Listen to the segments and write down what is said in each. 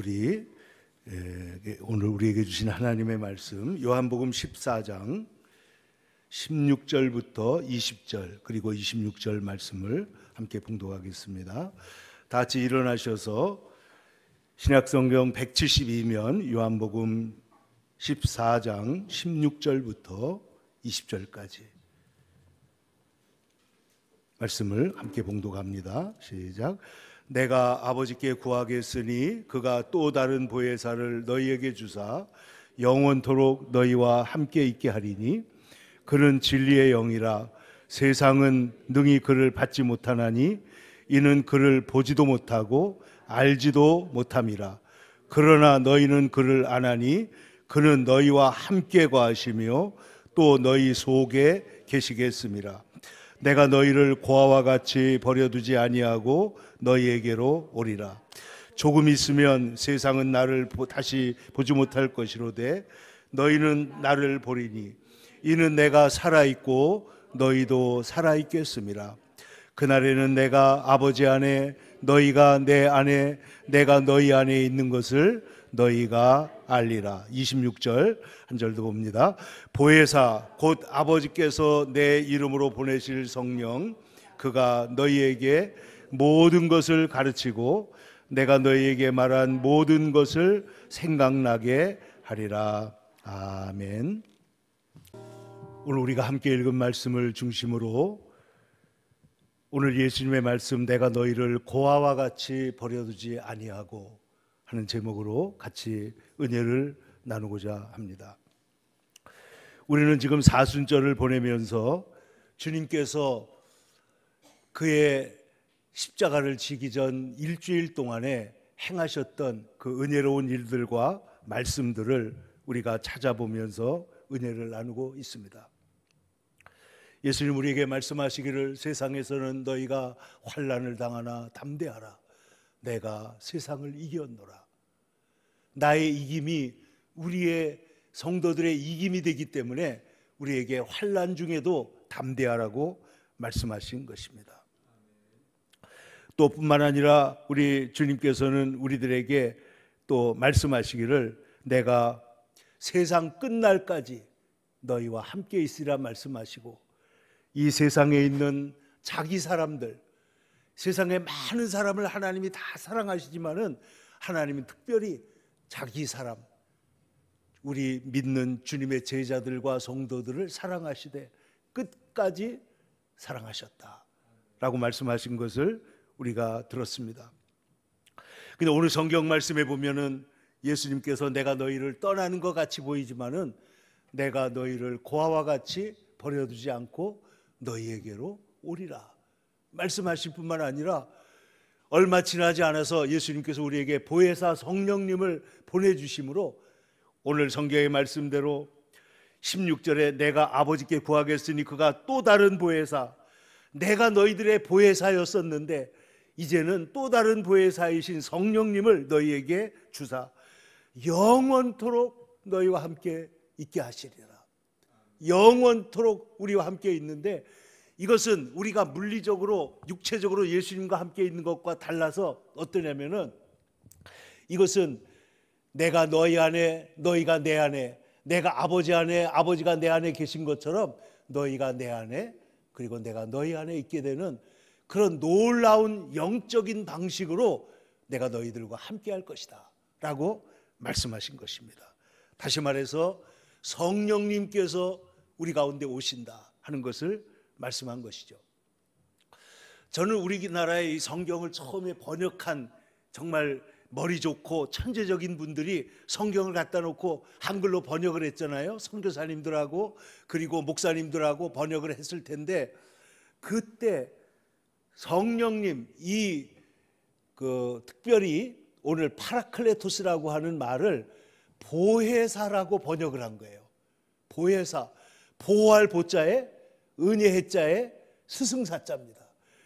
우리 오늘 우리에게 주신 하나님의 말씀 요한복음 14장 16절부터 20절 그리고 26절 말씀을 함께 봉독하겠습니다. 다 같이 일어나셔서 신약성경 172면 요한복음 14장 16절부터 20절까지 말씀을 함께 봉독합니다. 시작. 내가 아버지께 구하겠으니 그가 또 다른 보혜사를 너희에게 주사 영원토록 너희와 함께 있게 하리니 그는 진리의 영이라. 세상은 능히 그를 받지 못하나니 이는 그를 보지도 못하고 알지도 못함이라. 그러나 너희는 그를 아나니 그는 너희와 함께 거하시며 또 너희 속에 계시겠음이라. 내가 너희를 고아와 같이 버려두지 아니하고 너희에게로 오리라. 조금 있으면 세상은 나를 다시 보지 못할 것이로되 너희는 나를 보리니 이는 내가 살아있고 너희도 살아있겠음이라. 그날에는 내가 아버지 안에 너희가 내 안에 내가 너희 안에 있는 것을 너희가 알리라. 26절 한 절 더 봅니다. 보혜사 곧 아버지께서 내 이름으로 보내실 성령 그가 너희에게 모든 것을 가르치고 내가 너희에게 말한 모든 것을 생각나게 하리라. 아멘. 오늘 우리가 함께 읽은 말씀을 중심으로 오늘 예수님의 말씀 내가 너희를 고아와 같이 버려두지 아니하고 하는 제목으로 같이 은혜를 나누고자 합니다. 우리는 지금 사순절을 보내면서 주님께서 그의 십자가를 지기 전 일주일 동안에 행하셨던 그 은혜로운 일들과 말씀들을 우리가 찾아보면서 은혜를 나누고 있습니다. 예수님 우리에게 말씀하시기를 세상에서는 너희가 환난을 당하나 담대하라. 내가 세상을 이겼노라. 나의 이김이 우리의 성도들의 이김이 되기 때문에 우리에게 환난 중에도 담대하라고 말씀하신 것입니다. 또 뿐만 아니라 우리 주님께서는 우리들에게 또 말씀하시기를 내가 세상 끝날까지 너희와 함께 있으리라 말씀하시고 이 세상에 있는 자기 사람들, 세상에 많은 사람을 하나님이 다 사랑하시지만은 하나님은 특별히 자기 사람, 우리 믿는 주님의 제자들과 성도들을 사랑하시되 끝까지 사랑하셨다라고 말씀하신 것을 우리가 들었습니다. 근데 오늘 성경 말씀에 보면은 예수님께서 내가 너희를 떠나는 것 같이 보이지만은 내가 너희를 고아와 같이 버려두지 않고 너희에게로 오리라 말씀하실 뿐만 아니라 얼마 지나지 않아서 예수님께서 우리에게 보혜사 성령님을 보내주심으로 오늘 성경의 말씀대로 16절에 내가 아버지께 구하겠으니 그가 또 다른 보혜사, 내가 너희들의 보혜사였었는데 이제는 또 다른 보혜사이신 성령님을 너희에게 주사 영원토록 너희와 함께 있게 하시리라. 영원토록 우리와 함께 있는데 이것은 우리가 물리적으로 육체적으로 예수님과 함께 있는 것과 달라서 어떠냐면은 이것은 내가 너희 안에 너희가 내 안에 내가 아버지 안에 아버지가 내 안에 계신 것처럼 너희가 내 안에 그리고 내가 너희 안에 있게 되는 그런 놀라운 영적인 방식으로 내가 너희들과 함께 할 것이다 라고 말씀하신 것입니다. 다시 말해서 성령님께서 우리 가운데 오신다 하는 것을 말씀한 것이죠. 저는 우리나라의 이 성경을 처음에 번역한 정말 머리 좋고 천재적인 분들이 성경을 갖다 놓고 한글로 번역을 했잖아요. 선교사님들하고 그리고 목사님들하고 번역을 했을 텐데 그때 성령님 특별히 오늘 파라클레토스라고 하는 말을 보혜사라고 번역을 한 거예요. 보혜사, 보호할 보자에 은혜 해자에 스승사자입니다.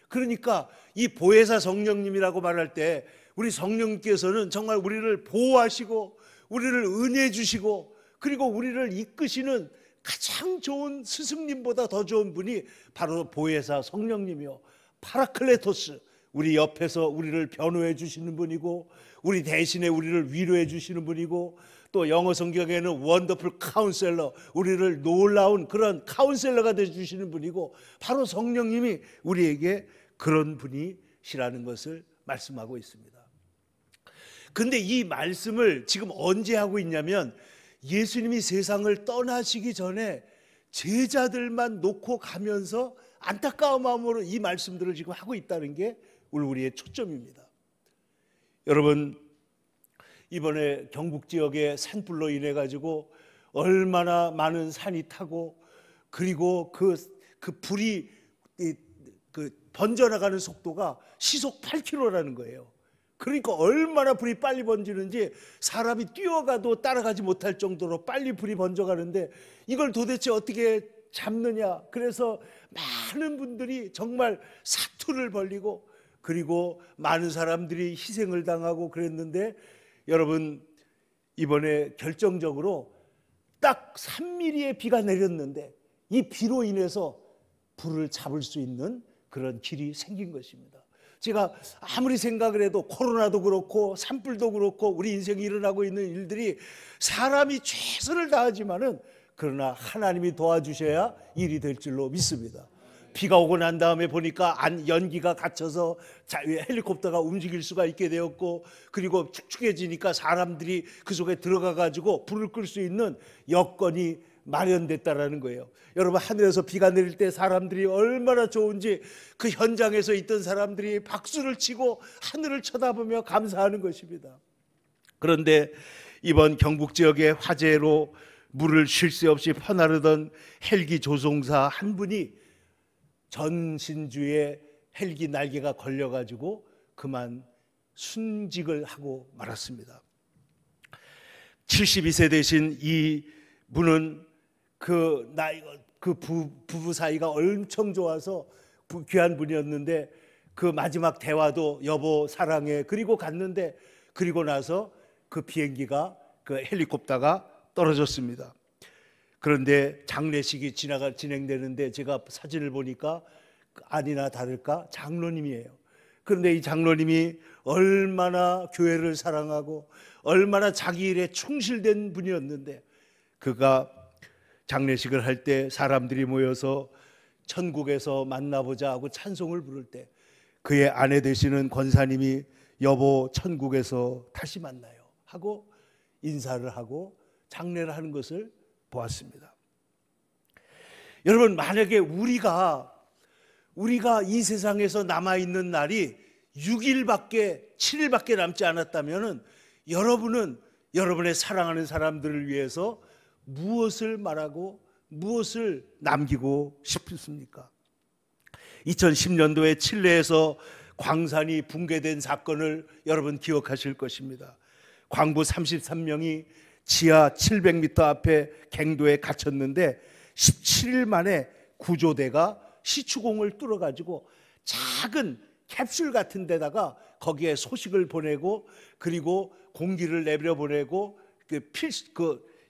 그러니까 이 보혜사 성령님이라고 말할 때 우리 성령님께서는 정말 우리를 보호하시고 우리를 은혜 주시고 그리고 우리를 이끄시는 가장 좋은 스승님보다 더 좋은 분이 바로 보혜사 성령님이요 파라클레토스 우리 옆에서 우리를 변호해 주시는 분이고, 우리 대신에 우리를 위로해 주시는 분이고, 또 영어 성경에는 원더풀 카운셀러, 우리를 놀라운 그런 카운셀러가 돼 주시는 분이고, 바로 성령님이 우리에게 그런 분이시라는 것을 말씀하고 있습니다. 근데 이 말씀을 지금 언제 하고 있냐면, 예수님이 세상을 떠나시기 전에 제자들만 놓고 가면서 안타까운 마음으로 이 말씀들을 지금 하고 있다는 게 우리의 초점입니다. 여러분, 이번에 경북 지역의 산불로 인해 가지고 얼마나 많은 산이 타고, 그리고 그 불이 번져나가는 속도가 시속 8km라는 거예요. 그러니까 얼마나 불이 빨리 번지는지 사람이 뛰어가도 따라가지 못할 정도로 빨리 불이 번져가는데, 이걸 도대체 어떻게 잡느냐. 그래서 많은 분들이 정말 사투를 벌이고, 그리고 많은 사람들이 희생을 당하고 그랬는데, 여러분, 이번에 결정적으로 딱 3mm의 비가 내렸는데, 이 비로 인해서 불을 잡을 수 있는 그런 길이 생긴 것입니다. 제가 아무리 생각을 해도 코로나도 그렇고 산불도 그렇고 우리 인생에 일어나고 있는 일들이 사람이 최선을 다하지만은, 그러나 하나님이 도와주셔야 일이 될 줄로 믿습니다. 비가 오고 난 다음에 보니까 연기가 갇혀서 헬리콥터가 움직일 수가 있게 되었고, 그리고 축축해지니까 사람들이 그 속에 들어가 가지고 불을 끌 수 있는 여건이 마련됐다라는 거예요. 여러분, 하늘에서 비가 내릴 때 사람들이 얼마나 좋은지 그 현장에서 있던 사람들이 박수를 치고 하늘을 쳐다보며 감사하는 것입니다. 그런데 이번 경북 지역의 화재로 물을 쉴 새 없이 퍼나르던 헬기 조종사 한 분이 전신주에 헬기 날개가 걸려가지고 그만 순직을 하고 말았습니다. 72세 되신 이 분은 그 부부 사이가 엄청 좋아서 귀한 분이었는데, 그 마지막 대화도 여보 사랑해 그리고 갔는데, 그리고 나서 그 비행기가, 그 헬리콥터가 떨어졌습니다. 그런데 장례식이 진행되는데 제가 사진을 보니까 아니나 다를까 장로님이에요. 그런데 이 장로님이 얼마나 교회를 사랑하고 얼마나 자기 일에 충실된 분이었는데, 그가 장례식을 할 때 사람들이 모여서 천국에서 만나보자 하고 찬송을 부를 때, 그의 아내 되시는 권사님이 여보 천국에서 다시 만나요 하고 인사를 하고 장례를 하는 것을 보았습니다. 여러분, 만약에 우리가 이 세상에서 남아있는 날이 7일밖에 남지 않았다면, 여러분은 여러분의 사랑하는 사람들을 위해서 무엇을 말하고 무엇을 남기고 싶습니까? 2010년도에 칠레에서 광산이 붕괴된 사건을 여러분 기억하실 것입니다. 광부 33명이 지하 700m 앞에 갱도에 갇혔는데 17일 만에 구조대가 시추공을 뚫어가지고 작은 캡슐 같은 데다가 거기에 소식을 보내고, 그리고 공기를 내려보내고,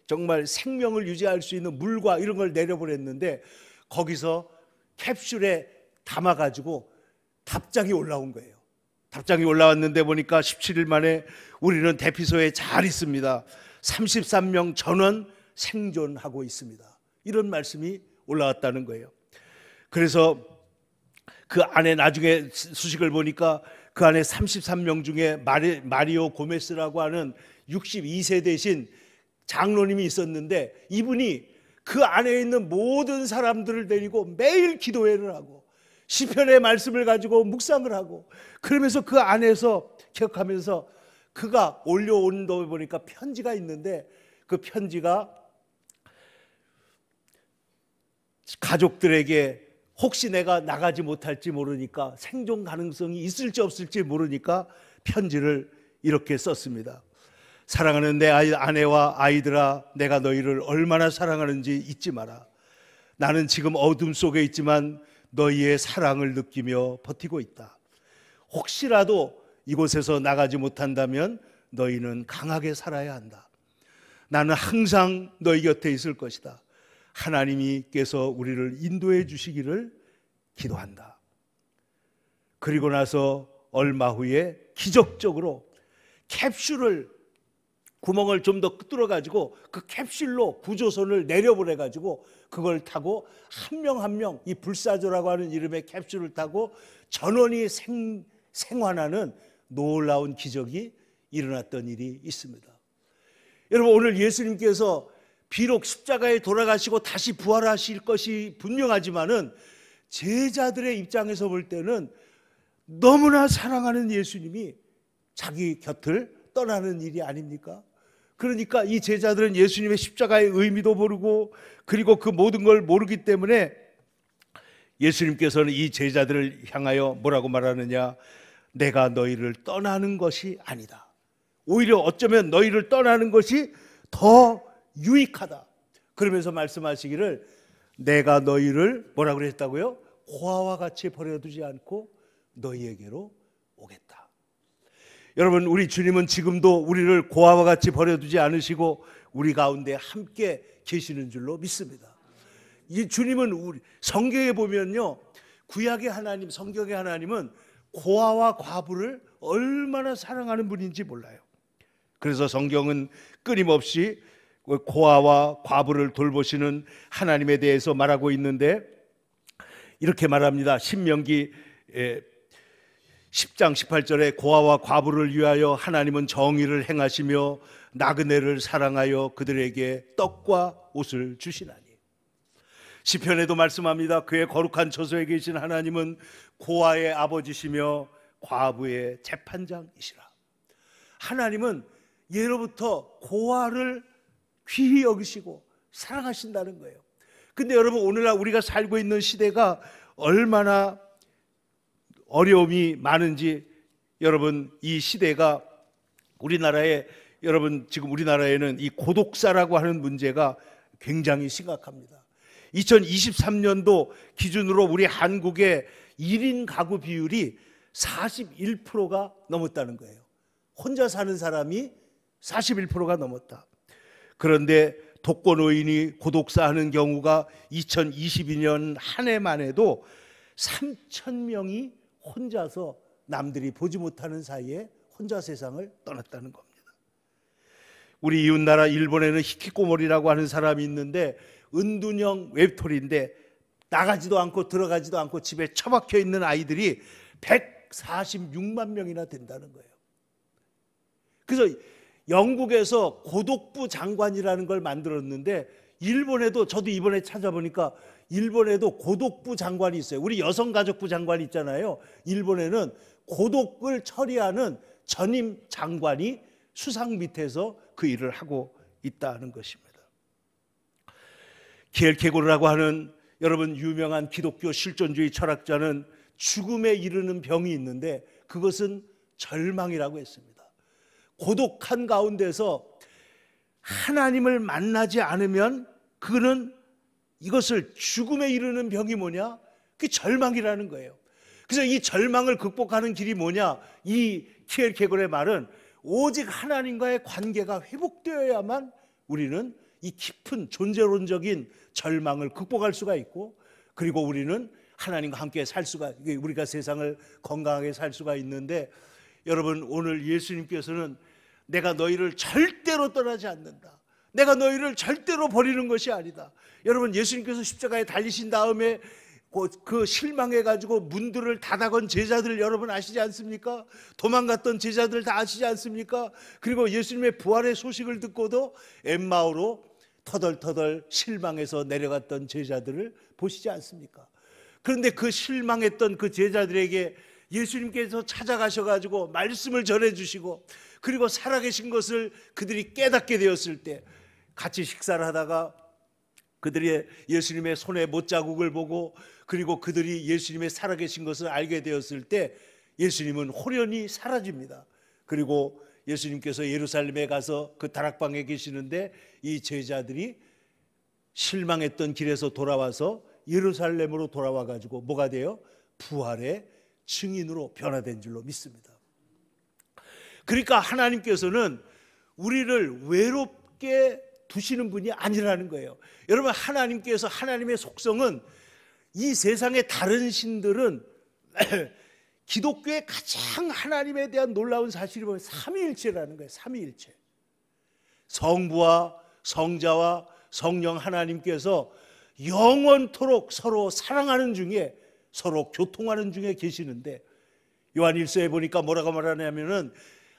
정말 생명을 유지할 수 있는 물과 이런 걸 내려보냈는데, 거기서 캡슐에 담아가지고 답장이 올라온 거예요. 답장이 올라왔는데 보니까 17일 만에 우리는 대피소에 잘 있습니다. 33명 전원 생존하고 있습니다. 이런 말씀이 올라왔다는 거예요. 그래서 그 안에 나중에 수식을 보니까 그 안에 33명 중에 마리오 고메스라고 하는 62세 되신 장로님이 있었는데, 이분이 그 안에 있는 모든 사람들을 데리고 매일 기도회를 하고 시편의 말씀을 가지고 묵상을 하고, 그러면서 그 안에서 기억하면서 그가 올려온 데 보니까 편지가 있는데, 그 편지가 가족들에게 혹시 내가 나가지 못할지 모르니까, 생존 가능성이 있을지 없을지 모르니까 편지를 이렇게 썼습니다. 사랑하는 내 아내와 아이들아, 내가 너희를 얼마나 사랑하는지 잊지 마라. 나는 지금 어둠 속에 있지만 너희의 사랑을 느끼며 버티고 있다. 혹시라도 이곳에서 나가지 못한다면 너희는 강하게 살아야 한다. 나는 항상 너희 곁에 있을 것이다. 하나님께서 우리를 인도해 주시기를 기도한다. 그리고 나서 얼마 후에 기적적으로 캡슐을 구멍을 좀 더 뚫어 가지고 그 캡슐로 구조선을 내려보내 가지고 그걸 타고 한 명 한 명 이 불사조라고 하는 이름의 캡슐을 타고 전원이 생환하는 놀라운 기적이 일어났던 일이 있습니다. 여러분, 오늘 예수님께서 비록 십자가에 돌아가시고 다시 부활하실 것이 분명하지만은 제자들의 입장에서 볼 때는 너무나 사랑하는 예수님이 자기 곁을 떠나는 일이 아닙니까? 그러니까 이 제자들은 예수님의 십자가의 의미도 모르고 그리고 그 모든 걸 모르기 때문에 예수님께서는 이 제자들을 향하여 뭐라고 말하느냐? 내가 너희를 떠나는 것이 아니다. 오히려 어쩌면 너희를 떠나는 것이 더 유익하다. 그러면서 말씀하시기를 내가 너희를 뭐라고 그랬다고요? 고아와 같이 버려두지 않고 너희에게로 오겠다. 여러분, 우리 주님은 지금도 우리를 고아와 같이 버려두지 않으시고 우리 가운데 함께 계시는 줄로 믿습니다. 이 주님은 우리 성경에 보면요, 구약의 하나님, 성경의 하나님은 고아와 과부를 얼마나 사랑하는 분인지 몰라요. 그래서 성경은 끊임없이 고아와 과부를 돌보시는 하나님에 대해서 말하고 있는데 이렇게 말합니다. 신명기 10장 18절에 고아와 과부를 위하여 하나님은 정의를 행하시며 나그네를 사랑하여 그들에게 떡과 옷을 주시나니. 시편에도 말씀합니다. 그의 거룩한 처소에 계신 하나님은 고아의 아버지시며 과부의 재판장이시라. 하나님은 예로부터 고아를 귀히 여기시고 사랑하신다는 거예요. 근데 여러분, 오늘날 우리가 살고 있는 시대가 얼마나 어려움이 많은지, 여러분, 이 시대가 우리나라에, 여러분, 지금 우리나라에는 이 고독사라고 하는 문제가 굉장히 심각합니다. 2023년도 기준으로 우리 한국의 1인 가구 비율이 41%가 넘었다는 거예요. 혼자 사는 사람이 41%가 넘었다. 그런데 독거노인이 고독사하는 경우가 2022년 한 해만 해도 3,000명이 혼자서 남들이 보지 못하는 사이에 혼자 세상을 떠났다는 겁니다. 우리 이웃나라 일본에는 히키코모리라고 하는 사람이 있는데 은둔형 웹토리인데 나가지도 않고 들어가지도 않고 집에 처박혀 있는 아이들이 146만 명이나 된다는 거예요. 그래서 영국에서 고독부 장관이라는 걸 만들었는데 일본에도, 저도 이번에 찾아보니까 일본에도 고독부 장관이 있어요. 우리 여성가족부 장관이 있잖아요. 일본에는 고독을 처리하는 전임 장관이 수상 밑에서 그 일을 하고 있다는 것입니다. 키엘케고르라고 하는 여러분 유명한 기독교 실존주의 철학자는 죽음에 이르는 병이 있는데 그것은 절망이라고 했습니다. 고독한 가운데서 하나님을 만나지 않으면 그는 이것을 죽음에 이르는 병이 뭐냐? 그게 절망이라는 거예요. 그래서 이 절망을 극복하는 길이 뭐냐? 이 키엘케고르의 말은 오직 하나님과의 관계가 회복되어야만 우리는 이 깊은 존재론적인 절망을 극복할 수가 있고, 그리고 우리는 하나님과 함께 살 수가, 우리가 세상을 건강하게 살 수가 있는데, 여러분, 오늘 예수님께서는 내가 너희를 절대로 떠나지 않는다, 내가 너희를 절대로 버리는 것이 아니다. 여러분, 예수님께서 십자가에 달리신 다음에 그 실망해가지고 문들을 닫아건 제자들 여러분 아시지 않습니까? 도망갔던 제자들 다 아시지 않습니까? 그리고 예수님의 부활의 소식을 듣고도 엠마오로 터덜터덜 실망해서 내려갔던 제자들을 보시지 않습니까? 그런데 그 실망했던 그 제자들에게 예수님께서 찾아가셔가지고 말씀을 전해주시고, 그리고 살아계신 것을 그들이 깨닫게 되었을 때, 같이 식사를 하다가 그들이 예수님의 손에 못자국을 보고, 그리고 그들이 예수님의 살아계신 것을 알게 되었을 때 예수님은 홀연히 사라집니다. 그리고 예수님께서 예루살렘에 가서 그 다락방에 계시는데 이 제자들이 실망했던 길에서 돌아와서 예루살렘으로 돌아와 가지고 뭐가 돼요? 부활의 증인으로 변화된 줄로 믿습니다. 그러니까 하나님께서는 우리를 외롭게 두시는 분이 아니라는 거예요. 여러분, 하나님께서, 하나님의 속성은 이 세상의 다른 신들은 기독교의 가장 하나님에 대한 놀라운 사실이 뭐예요? 삼위일체라는 거예요. 삼위일체. 성부와 성자와 성령 하나님께서 영원토록 서로 사랑하는 중에, 서로 교통하는 중에 계시는데, 요한 1서에 보니까 뭐라고 말하냐면은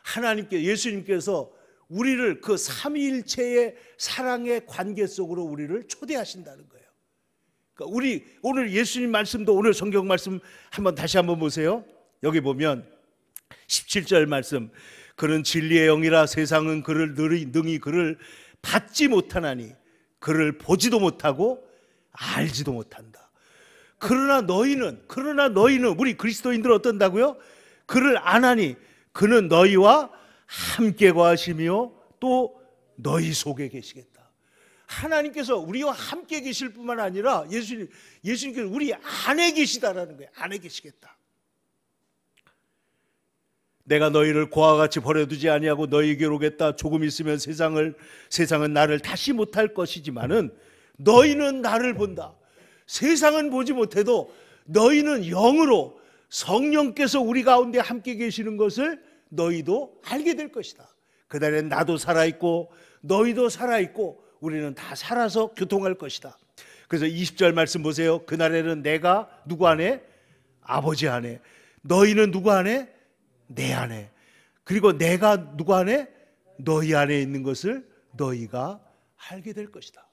하나님께, 예수님께서 우리를 그 삼위일체의 사랑의 관계 속으로 우리를 초대하신다는 거예요. 그러니까 우리 오늘 예수님 말씀도, 오늘 성경 말씀 다시 한번 보세요. 여기 보면 17절 말씀, 그는 진리의 영이라 세상은 그를 능히 그를 받지 못하나니 그를 보지도 못하고 알지도 못한다. 그러나 너희는 우리 그리스도인들은 어떤다고요? 그를 아나니 그는 너희와 함께 거하시며 또 너희 속에 계시겠다. 하나님께서 우리와 함께 계실 뿐만 아니라 예수님께서 우리 안에 계시다라는 거예요. 안에 계시겠다. 내가 너희를 고와 같이 버려두지 아니하고 너희에게로 오겠다. 조금 있으면 세상은 나를 다시 못할 것이지만은 너희는 나를 본다. 세상은 보지 못해도 너희는 영으로 성령께서 우리 가운데 함께 계시는 것을 너희도 알게 될 것이다. 그날엔 나도 살아있고 너희도 살아있고 우리는 다 살아서 교통할 것이다. 그래서 20절 말씀 보세요. 그날에는 내가 누구 안에? 아버지 안에. 너희는 누구 안에? 내 안에. 그리고 내가 누구 안에? 너희 안에 있는 것을 너희가 알게 될 것이다.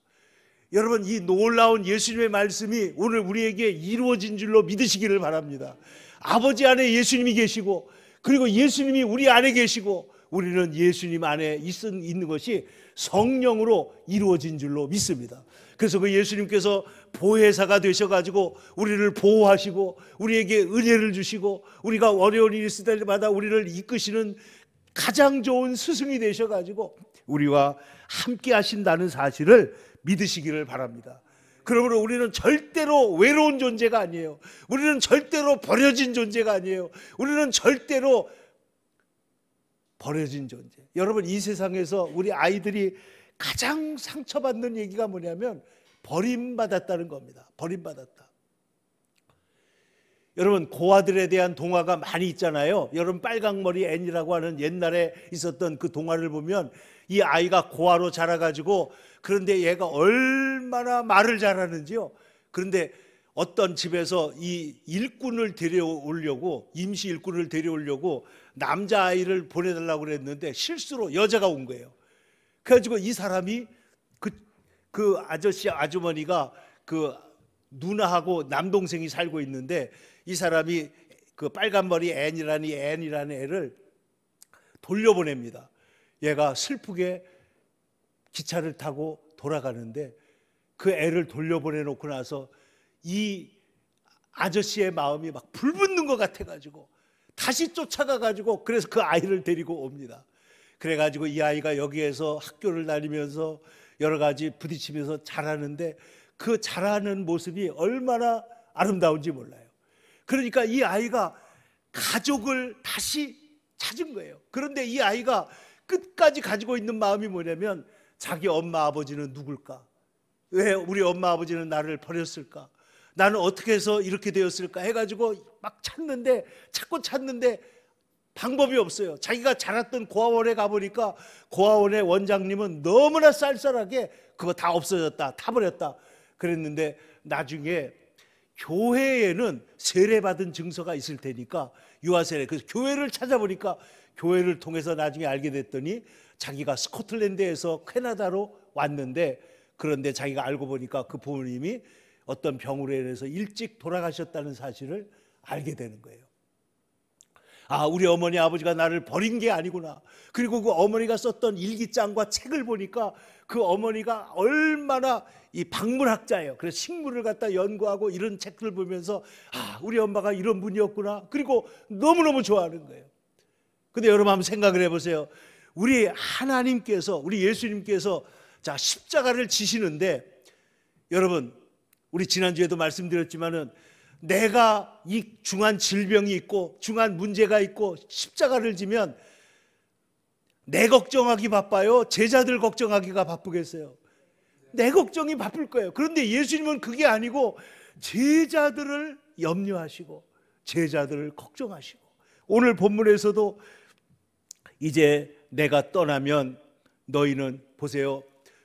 여러분, 이 놀라운 예수님의 말씀이 오늘 우리에게 이루어진 줄로 믿으시기를 바랍니다. 아버지 안에 예수님이 계시고, 그리고 예수님이 우리 안에 계시고, 우리는 예수님 안에 있는 것이 성령으로 이루어진 줄로 믿습니다. 그래서 그 예수님께서 보혜사가 되셔가지고 우리를 보호하시고 우리에게 은혜를 주시고 우리가 어려운 일이 있을 때마다 우리를 이끄시는 가장 좋은 스승이 되셔가지고 우리와 함께 하신다는 사실을 믿으시기를 바랍니다. 그러므로 우리는 절대로 외로운 존재가 아니에요. 우리는 절대로 버려진 존재가 아니에요. 우리는 절대로 버려진 존재. 여러분, 이 세상에서 우리 아이들이 가장 상처받는 얘기가 뭐냐면 버림받았다는 겁니다. 버림받았다. 여러분, 고아들에 대한 동화가 많이 있잖아요. 여러분, 빨강머리 앤이라고 하는 옛날에 있었던 그 동화를 보면 이 아이가 고아로 자라가지고, 그런데 얘가 얼마나 말을 잘하는지요. 그런데 어떤 집에서 이 일꾼을 데려오려고, 임시 일꾼을 데려오려고 남자아이를 보내달라고 그랬는데 실수로 여자가 온 거예요. 그래가지고 이 사람이 그 아주머니가 그 누나하고 남동생이 살고 있는데 이 사람이 그 빨간머리 앤이라는 애를 돌려보냅니다. 얘가 슬프게 기차를 타고 돌아가는데 그 애를 돌려보내놓고 나서 이 아저씨의 마음이 막 불붙는 것 같아가지고 다시 쫓아가가지고 그래서 그 아이를 데리고 옵니다. 그래가지고 이 아이가 여기에서 학교를 다니면서 여러 가지 부딪히면서 자라는데 그 자라는 모습이 얼마나 아름다운지 몰라요. 그러니까 이 아이가 가족을 다시 찾은 거예요. 그런데 이 아이가 끝까지 가지고 있는 마음이 뭐냐면 자기 엄마 아버지는 누굴까? 왜 우리 엄마 아버지는 나를 버렸을까? 나는 어떻게 해서 이렇게 되었을까? 해가지고 막 찾고 찾는데 방법이 없어요. 자기가 자랐던 고아원에 가보니까 고아원의 원장님은 너무나 쌀쌀하게 그거 다 없어졌다, 타버렸다 그랬는데 나중에 교회에는 세례받은 증서가 있을 테니까 유아세례, 그래서 교회를 찾아보니까 교회를 통해서 나중에 알게 됐더니 자기가 스코틀랜드에서 캐나다로 왔는데, 그런데 자기가 알고 보니까 그 부모님이 어떤 병으로 인해서 일찍 돌아가셨다는 사실을 알게 되는 거예요. 아, 우리 어머니 아버지가 나를 버린 게 아니구나. 그리고 그 어머니가 썼던 일기장과 책을 보니까 그 어머니가 얼마나 이 박물학자예요. 그래서 식물을 갖다 연구하고 이런 책들을 보면서 아, 우리 엄마가 이런 분이었구나. 그리고 너무너무 좋아하는 거예요. 근데 여러분 한번 생각을 해보세요. 우리 하나님께서, 우리 예수님께서 자 십자가를 지시는데, 여러분 우리 지난주에도 말씀드렸지만은 내가 이 중한 질병이 있고 중한 문제가 있고 십자가를 지면 내 걱정하기 바빠요? 제자들 걱정하기가 바쁘겠어요? 내 걱정이 바쁠 거예요. 그런데 예수님은 그게 아니고 제자들을 염려하시고 제자들을 걱정하시고, 오늘 본문에서도 이제 내가 떠나면 너희는, 보세요,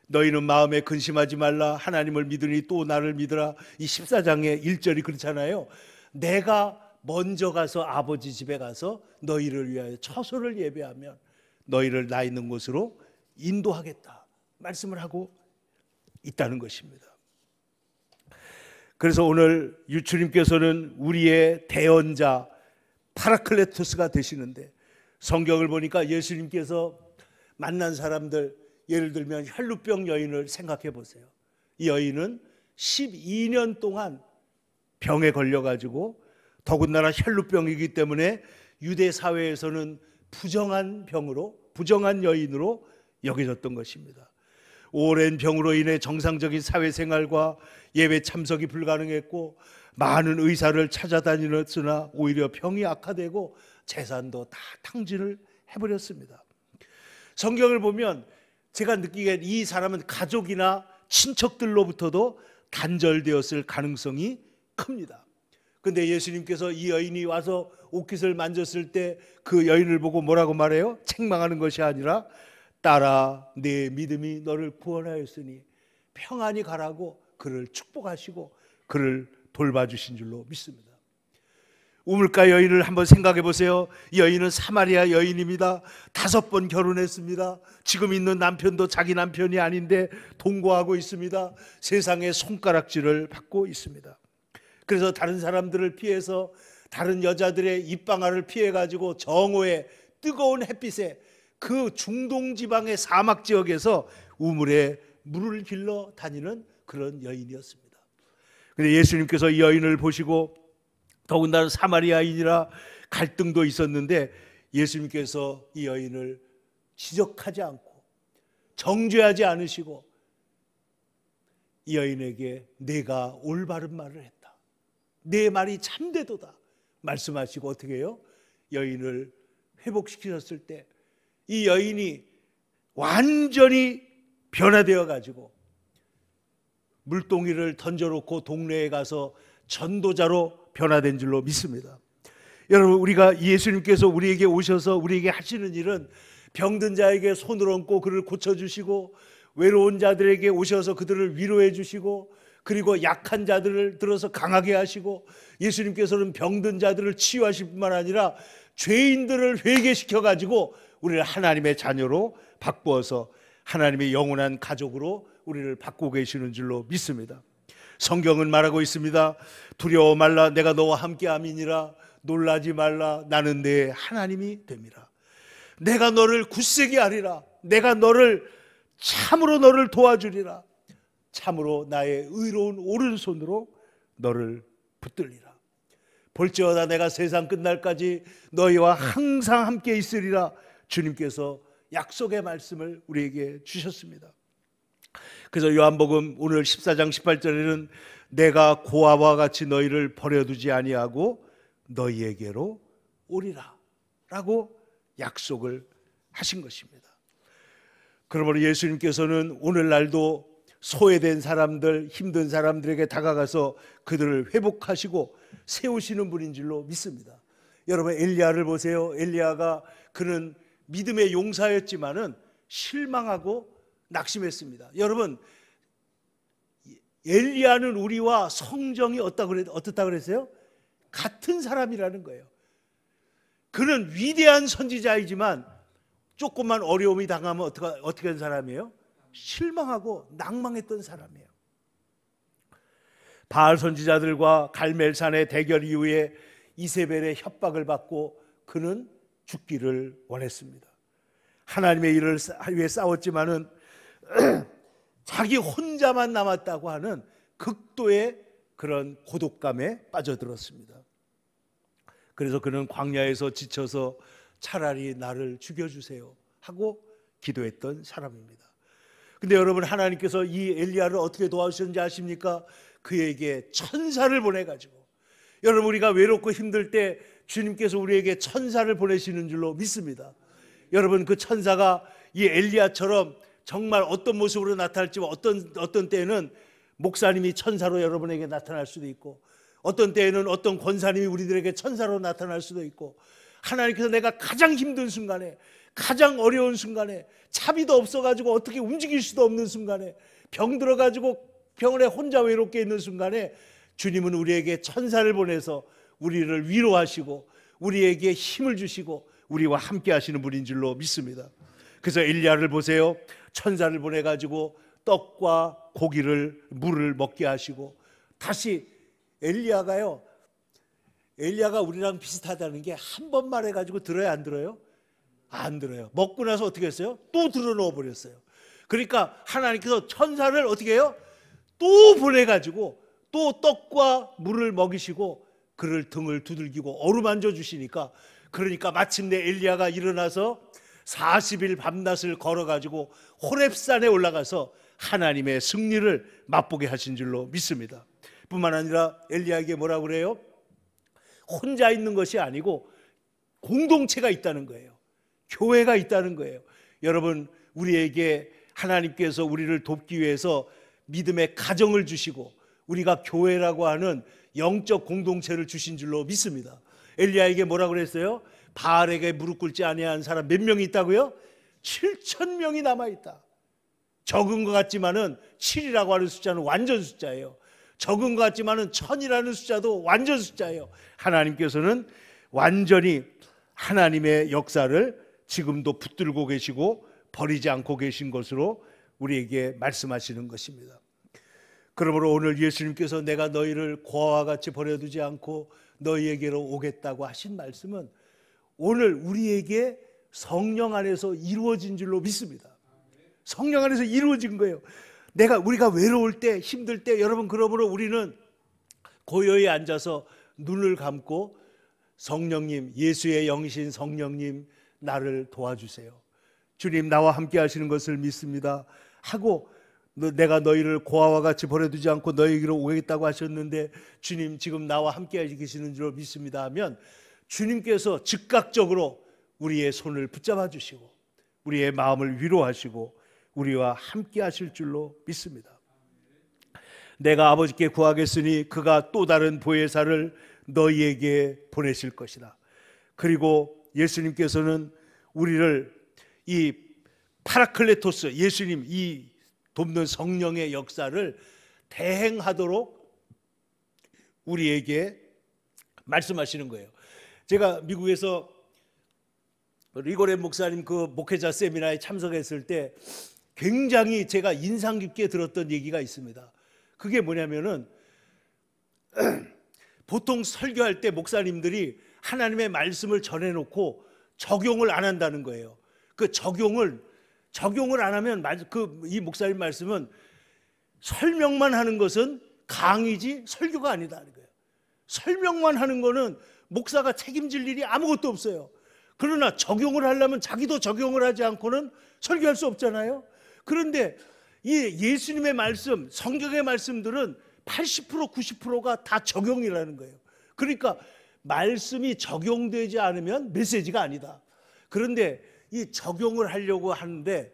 너희는 마음에 근심하지 말라. 하나님을 믿으니 또 나를 믿으라. 이 14장의 1절이 그렇잖아요. 내가 먼저 가서 아버지 집에 가서 너희를 위하여 처소를 예배하면 너희를 나 있는 곳으로 인도하겠다 말씀을 하고 있다는 것입니다. 그래서 오늘 주님께서는 우리의 대언자 파라클레토스가 되시는데, 성경을 보니까 예수님께서 만난 사람들, 예를 들면 혈루병 여인을 생각해 보세요. 이 여인은 12년 동안 병에 걸려가지고, 더군다나 혈루병이기 때문에 유대 사회에서는 부정한 병으로, 부정한 여인으로 여겨졌던 것입니다. 오랜 병으로 인해 정상적인 사회생활과 예배 참석이 불가능했고, 많은 의사를 찾아다녔으나 오히려 병이 악화되고 재산도 다 탕진을 해버렸습니다. 성경을 보면 제가 느끼기엔 이 사람은 가족이나 친척들로부터도 단절되었을 가능성이 큽니다. 근데 예수님께서 이 여인이 와서 옷깃을 만졌을 때 그 여인을 보고 뭐라고 말해요? 책망하는 것이 아니라, 딸아, 내 믿음이 너를 구원하였으니 평안히 가라고 그를 축복하시고 그를 돌봐주신 줄로 믿습니다. 우물가 여인을 한번 생각해 보세요. 이 여인은 사마리아 여인입니다. 5번 결혼했습니다. 지금 있는 남편도 자기 남편이 아닌데 동거하고 있습니다. 세상의 손가락질을 받고 있습니다. 그래서 다른 사람들을 피해서, 다른 여자들의 입방아를 피해가지고 정오에 뜨거운 햇빛에 그 중동 지방의 사막 지역에서 우물에 물을 길러 다니는 그런 여인이었습니다. 그런데 예수님께서 이 여인을 보시고, 더군다나 사마리아인이라 갈등도 있었는데, 예수님께서 이 여인을 지적하지 않고 정죄하지 않으시고 이 여인에게 내가 올바른 말을 했다, 내 말이 참되도다 말씀하시고, 어떻게 해요? 여인을 회복시키셨을 때 이 여인이 완전히 변화되어 가지고 물동이를 던져놓고 동네에 가서 전도자로 변화된 줄로 믿습니다. 여러분, 우리가 예수님께서 우리에게 오셔서 우리에게 하시는 일은 병든 자에게 손을 얹고 그를 고쳐주시고, 외로운 자들에게 오셔서 그들을 위로해 주시고, 그리고 약한 자들을 들어서 강하게 하시고, 예수님께서는 병든 자들을 치유하실 뿐만 아니라 죄인들을 회개시켜 가지고 우리를 하나님의 자녀로 바꾸어서 하나님의 영원한 가족으로 우리를 바꾸고 계시는 줄로 믿습니다. 성경은 말하고 있습니다. 두려워 말라, 내가 너와 함께함이니라. 놀라지 말라, 나는 내 하나님이 됨이라. 내가 너를 굳세게 하리라. 내가 너를 참으로 너를 도와주리라. 참으로 나의 의로운 오른손으로 너를 붙들리라. 볼지어다 내가 세상 끝날까지 너희와 항상 함께 있으리라. 주님께서 약속의 말씀을 우리에게 주셨습니다. 그래서 요한복음 오늘 14장 18절에는 내가 고아와 같이 너희를 버려두지 아니하고 너희에게로 오리라 라고 약속을 하신 것입니다. 그러므로 예수님께서는 오늘날도 소외된 사람들, 힘든 사람들에게 다가가서 그들을 회복하시고 세우시는 분인 줄로 믿습니다. 여러분, 엘리야를 보세요. 엘리야가 그는 믿음의 용사였지만은 실망하고 낙심했습니다. 여러분, 엘리야는 우리와 성정이 어떻다 그랬어요? 같은 사람이라는 거예요. 그는 위대한 선지자이지만 조금만 어려움이 당하면 어떻게 된 사람이에요? 실망하고 낭망했던 사람이에요. 바알 선지자들과 갈멜산의 대결 이후에 이세벨의 협박을 받고 그는 죽기를 원했습니다. 하나님의 일을 위해 싸웠지만은 자기 혼자만 남았다고 하는 극도의 그런 고독감에 빠져들었습니다. 그래서 그는 광야에서 지쳐서 차라리 나를 죽여주세요 하고 기도했던 사람입니다. 근데 여러분, 하나님께서 이 엘리야를 어떻게 도와주셨는지 아십니까? 그에게 천사를 보내가지고, 여러분, 우리가 외롭고 힘들 때 주님께서 우리에게 천사를 보내시는 줄로 믿습니다. 여러분, 그 천사가 이 엘리야처럼 정말 어떤 모습으로 나타날지, 어떤 때는 목사님이 천사로 여러분에게 나타날 수도 있고, 어떤 때에는 어떤 권사님이 우리들에게 천사로 나타날 수도 있고, 하나님께서 내가 가장 힘든 순간에, 가장 어려운 순간에, 차비도 없어가지고 어떻게 움직일 수도 없는 순간에, 병 들어가지고 병원에 혼자 외롭게 있는 순간에 주님은 우리에게 천사를 보내서 우리를 위로하시고 우리에게 힘을 주시고 우리와 함께 하시는 분인 줄로 믿습니다. 그래서 엘리야를 보세요. 천사를 보내가지고 떡과 고기를, 물을 먹게 하시고, 다시 엘리야가 우리랑 비슷하다는 게 한 번 말해가지고 들어야 안 들어요? 안 들어요. 먹고 나서 어떻게 했어요? 또 들어넣어 버렸어요. 그러니까 하나님께서 천사를 어떻게 해요? 또 보내가지고 또 떡과 물을 먹이시고 그를 등을 두들기고 어루만져 주시니까, 그러니까 마침내 엘리야가 일어나서 40일 밤낮을 걸어가지고 호렙산에 올라가서 하나님의 승리를 맛보게 하신 줄로 믿습니다. 뿐만 아니라 엘리야에게 뭐라고 그래요? 혼자 있는 것이 아니고 공동체가 있다는 거예요. 교회가 있다는 거예요. 여러분, 우리에게 하나님께서 우리를 돕기 위해서 믿음의 가정을 주시고 우리가 교회라고 하는 영적 공동체를 주신 줄로 믿습니다. 엘리야에게 뭐라고 그랬어요? 바알에게 무릎 꿇지 아니한 사람 몇 명이 있다고요? 7,000명이 남아있다. 적은 것 같지만은 7이라고 하는 숫자는 완전 숫자예요. 적은 것 같지만은 1000이라는 숫자도 완전 숫자예요. 하나님께서는 완전히 하나님의 역사를 지금도 붙들고 계시고 버리지 않고 계신 것으로 우리에게 말씀하시는 것입니다. 그러므로 오늘 예수님께서 내가 너희를 고아와 같이 버려두지 않고 너희에게로 오겠다고 하신 말씀은 오늘 우리에게 성령 안에서 이루어진 줄로 믿습니다. 성령 안에서 이루어진 거예요. 우리가 외로울 때, 힘들 때, 여러분, 그러므로 우리는 고요히 앉아서 눈을 감고 성령님, 예수의 영이신 성령님, 나를 도와주세요. 주님, 나와 함께 하시는 것을 믿습니다 하고, 내가 너희를 고아와 같이 버려두지 않고 너희에게로 오겠다고 하셨는데 주님 지금 나와 함께 계시는 줄 믿습니다 하면 주님께서 즉각적으로 우리의 손을 붙잡아 주시고 우리의 마음을 위로하시고 우리와 함께 하실 줄로 믿습니다. 내가 아버지께 구하겠으니 그가 또 다른 보혜사를 너희에게 보내실 것이다. 그리고 예수님께서는 우리를 이 파라클레토스, 예수님 이 돕는 성령의 역사를 대행하도록 우리에게 말씀하시는 거예요. 제가 미국에서 리고렌 목사님 그 목회자 세미나에 참석했을 때 굉장히 제가 인상 깊게 들었던 얘기가 있습니다. 그게 뭐냐면은 보통 설교할 때 목사님들이 하나님의 말씀을 전해놓고 적용을 안 한다는 거예요. 그 적용을 안 하면 이 목사님 말씀은 설명만 하는 것은 강의지 설교가 아니다는 거예요. 설명만 하는 거는 목사가 책임질 일이 아무것도 없어요. 그러나 적용을 하려면 자기도 적용을 하지 않고는 설교할 수 없잖아요. 그런데 이 예수님의 말씀, 성경의 말씀들은 80% 90%가 다 적용이라는 거예요. 그러니까 말씀이 적용되지 않으면 메시지가 아니다. 그런데 이 적용을 하려고 하는데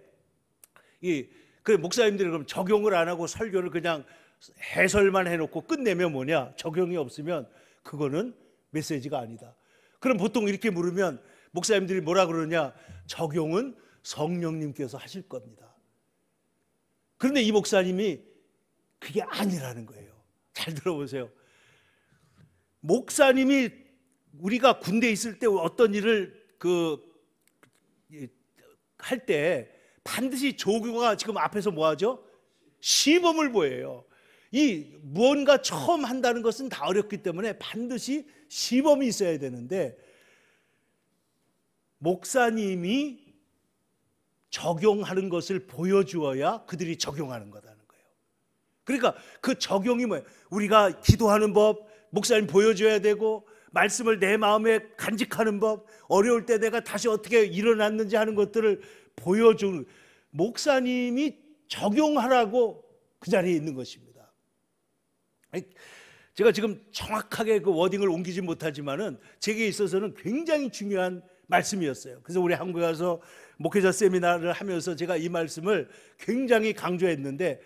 그 목사님들이 그럼 적용을 안 하고 설교를 그냥 해설만 해놓고 끝내면 뭐냐? 적용이 없으면 그거는 메시지가 아니다. 그럼 보통 이렇게 물으면 목사님들이 뭐라 그러냐? 적용은 성령님께서 하실 겁니다. 그런데 이 목사님이 그게 아니라는 거예요. 잘 들어보세요. 목사님이 우리가 군대에 있을 때 어떤 일을 할 때 반드시 조교가 지금 앞에서 뭐 하죠? 시범을 보여요. 이 무언가 처음 한다는 것은 다 어렵기 때문에 반드시 시범이 있어야 되는데 목사님이 적용하는 것을 보여주어야 그들이 적용하는 거다는 거예요. 그러니까 그 적용이 뭐예요? 우리가 기도하는 법, 목사님 보여줘야 되고 말씀을 내 마음에 간직하는 법, 어려울 때 내가 다시 어떻게 일어났는지 하는 것들을 보여주는, 목사님이 적용하라고 그 자리에 있는 것입니다. 제가 지금 정확하게 그 워딩을 옮기지 못하지만은 제게 있어서는 굉장히 중요한 말씀이었어요. 그래서 우리 한국에 가서 목회자 세미나를 하면서 제가 이 말씀을 굉장히 강조했는데,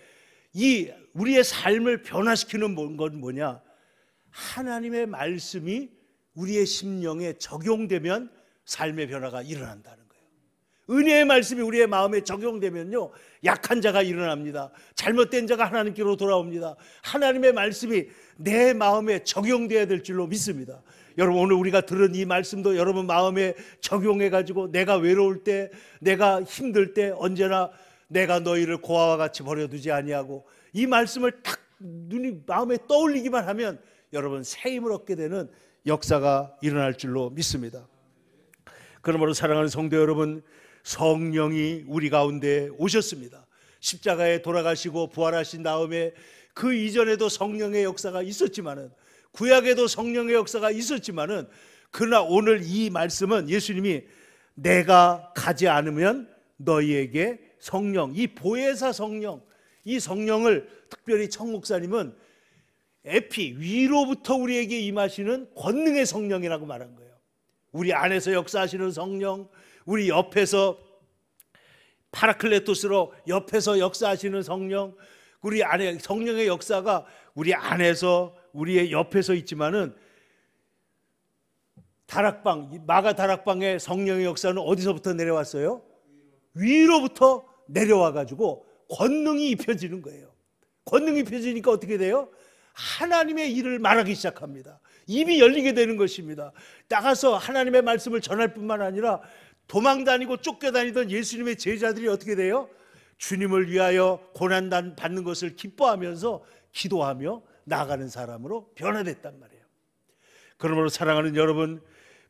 이 우리의 삶을 변화시키는 건 뭐냐? 하나님의 말씀이 우리의 심령에 적용되면 삶의 변화가 일어난다는 거예요. 은혜의 말씀이 우리의 마음에 적용되면요, 약한 자가 일어납니다. 잘못된 자가 하나님께로 돌아옵니다. 하나님의 말씀이 내 마음에 적용돼야 될 줄로 믿습니다. 여러분, 오늘 우리가 들은 이 말씀도 여러분 마음에 적용해가지고 내가 외로울 때, 내가 힘들 때 언제나 내가 너희를 고아와 같이 버려두지 아니하고, 이 말씀을 딱 눈이 마음에 떠올리기만 하면 여러분 새 힘을 얻게 되는 역사가 일어날 줄로 믿습니다. 그러므로 사랑하는 성도 여러분, 성령이 우리 가운데 오셨습니다. 십자가에 돌아가시고 부활하신 다음에 그 이전에도 성령의 역사가 있었지만은, 구약에도 성령의 역사가 있었지만은, 그러나 오늘 이 말씀은 예수님이 내가 가지 않으면 너희에게 성령, 이 보혜사 성령, 이 성령을 특별히 청 목사님은 에피, 위로부터 우리에게 임하시는 권능의 성령이라고 말한 거예요. 우리 안에서 역사하시는 성령, 우리 옆에서 파라클레토스로 옆에서 역사하시는 성령, 우리 안에 성령의 역사가 우리 안에서 우리의 옆에서 있지만은, 다락방, 마가 다락방의 성령의 역사는 어디서부터 내려왔어요? 위로부터 내려와 가지고 권능이 입혀지는 거예요. 권능이 입혀지니까 어떻게 돼요? 하나님의 일을 말하기 시작합니다. 입이 열리게 되는 것입니다. 나가서 하나님의 말씀을 전할 뿐만 아니라 도망다니고 쫓겨다니던 예수님의 제자들이 어떻게 돼요? 주님을 위하여 고난 받는 것을 기뻐하면서 기도하며 나아가는 사람으로 변화됐단 말이에요. 그러므로 사랑하는 여러분,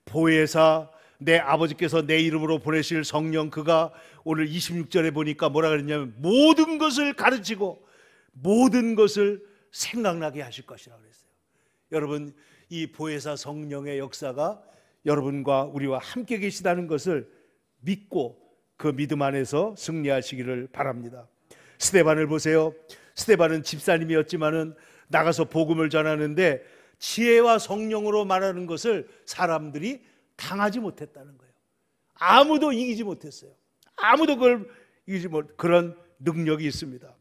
보혜사, 내 아버지께서 내 이름으로 보내실 성령, 그가 오늘 26절에 보니까 뭐라 그랬냐면 모든 것을 가르치고 모든 것을 생각나게 하실 것이라고 그랬어요. 여러분, 이 보혜사 성령의 역사가 여러분과 우리와 함께 계시다는 것을 믿고 그 믿음 안에서 승리하시기를 바랍니다. 스데반을 보세요. 스데반은 집사님이었지만은 나가서 복음을 전하는데 지혜와 성령으로 말하는 것을 사람들이 당하지 못했다는 거예요. 아무도 이기지 못했어요. 아무도 그걸 이기지 못, 그런 능력이 있습니다.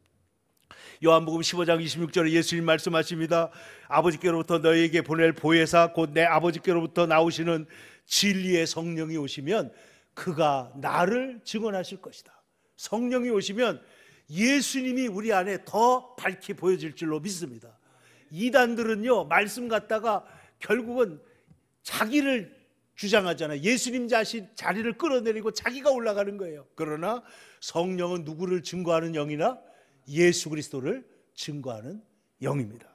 요한복음 15장 26절에 예수님 말씀하십니다. 아버지께로부터 너희에게 보낼 보혜사, 곧 내 아버지께로부터 나오시는 진리의 성령이 오시면 그가 나를 증언하실 것이다. 성령이 오시면 예수님이 우리 안에 더 밝히 보여질 줄로 믿습니다. 이단들은요, 말씀 갖다가 결국은 자기를 주장하잖아요. 예수님 자신 자리를 끌어내리고 자기가 올라가는 거예요. 그러나 성령은 누구를 증거하는 영이나 예수 그리스도를 증거하는 영입니다.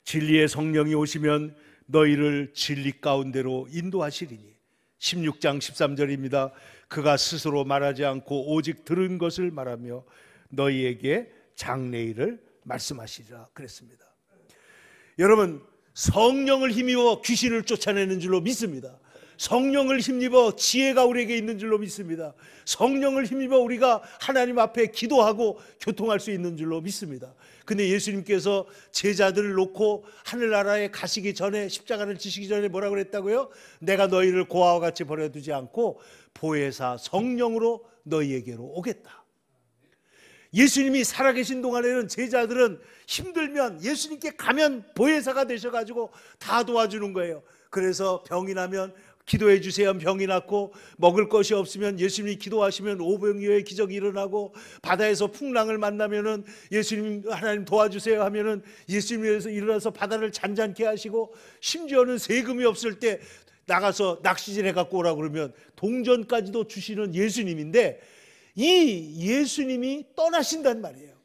진리의 성령이 오시면 너희를 진리 가운데로 인도하시리니, 16장 13절입니다. 그가 스스로 말하지 않고 오직 들은 것을 말하며 너희에게 장래일을 말씀하시리라 그랬습니다. 여러분, 성령을 힘입어 귀신을 쫓아내는 줄로 믿습니다. 성령을 힘입어 지혜가 우리에게 있는 줄로 믿습니다. 성령을 힘입어 우리가 하나님 앞에 기도하고 교통할 수 있는 줄로 믿습니다. 근데 예수님께서 제자들을 놓고 하늘나라에 가시기 전에, 십자가를 지시기 전에 뭐라고 그랬다고요? 내가 너희를 고아와 같이 버려두지 않고 보혜사 성령으로 너희에게로 오겠다. 예수님이 살아계신 동안에는 제자들은 힘들면 예수님께 가면 보혜사가 되셔가지고 다 도와주는 거예요. 그래서 병이 나면 기도해 주세요. 병이 낫고, 먹을 것이 없으면 예수님이 기도하시면 오병이어의 기적이 일어나고, 바다에서 풍랑을 만나면은 예수님, 하나님 도와주세요 하면은 예수님께서 일어나서 바다를 잔잔케 하시고, 심지어는 세금이 없을 때 나가서 낚시질 해갖고 오라고 그러면 동전까지도 주시는 예수님인데, 이 예수님이 떠나신단 말이에요.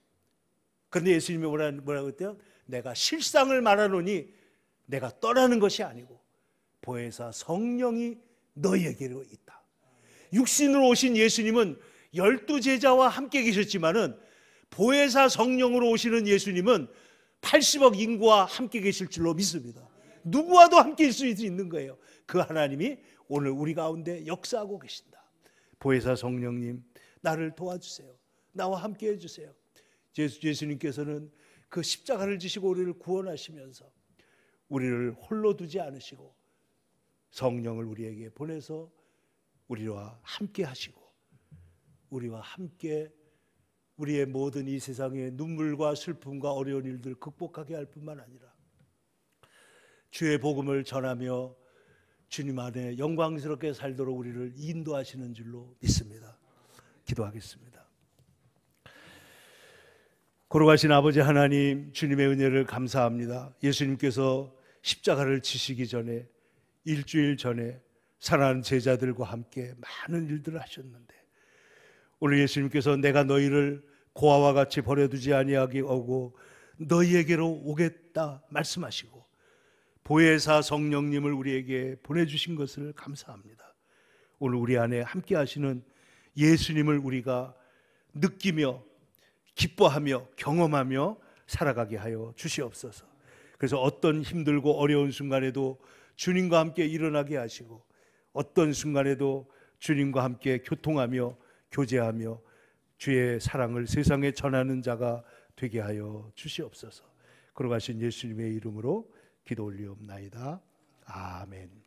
그런데 예수님이 뭐라고 했대요? 내가 실상을 말하노니 내가 떠나는 것이 아니고 보혜사 성령이 너희에게로 있다. 육신으로 오신 예수님은 12제자와 함께 계셨지만은 보혜사 성령으로 오시는 예수님은 80억 인구와 함께 계실 줄로 믿습니다. 누구와도 함께 있을 수 있는 거예요. 그 하나님이 오늘 우리 가운데 역사하고 계신다. 보혜사 성령님, 나를 도와주세요. 나와 함께 해주세요. 예수님께서는 그 십자가를 지시고 우리를 구원하시면서 우리를 홀로 두지 않으시고 성령을 우리에게 보내서 우리와 함께 하시고, 우리와 함께 우리의 모든 이 세상의 눈물과 슬픔과 어려운 일들 극복하게 할 뿐만 아니라 주의 복음을 전하며 주님 안에 영광스럽게 살도록 우리를 인도하시는 줄로 믿습니다. 기도하겠습니다. 걸어가신 아버지 하나님, 주님의 은혜를 감사합니다. 예수님께서 십자가를 지시기 전에 일주일 전에 사랑하는 제자들과 함께 많은 일들을 하셨는데 오늘 예수님께서 내가 너희를 고아와 같이 버려두지 아니하게 하고 너희에게로 오겠다 말씀하시고 보혜사 성령님을 우리에게 보내주신 것을 감사합니다. 오늘 우리 안에 함께 하시는 예수님을 우리가 느끼며 기뻐하며 경험하며 살아가게 하여 주시옵소서. 그래서 어떤 힘들고 어려운 순간에도 주님과 함께 일어나게 하시고 어떤 순간에도 주님과 함께 교통하며 교제하며 주의 사랑을 세상에 전하는 자가 되게 하여 주시옵소서. 걸어가신 예수님의 이름으로 기도 올리옵나이다. 아멘.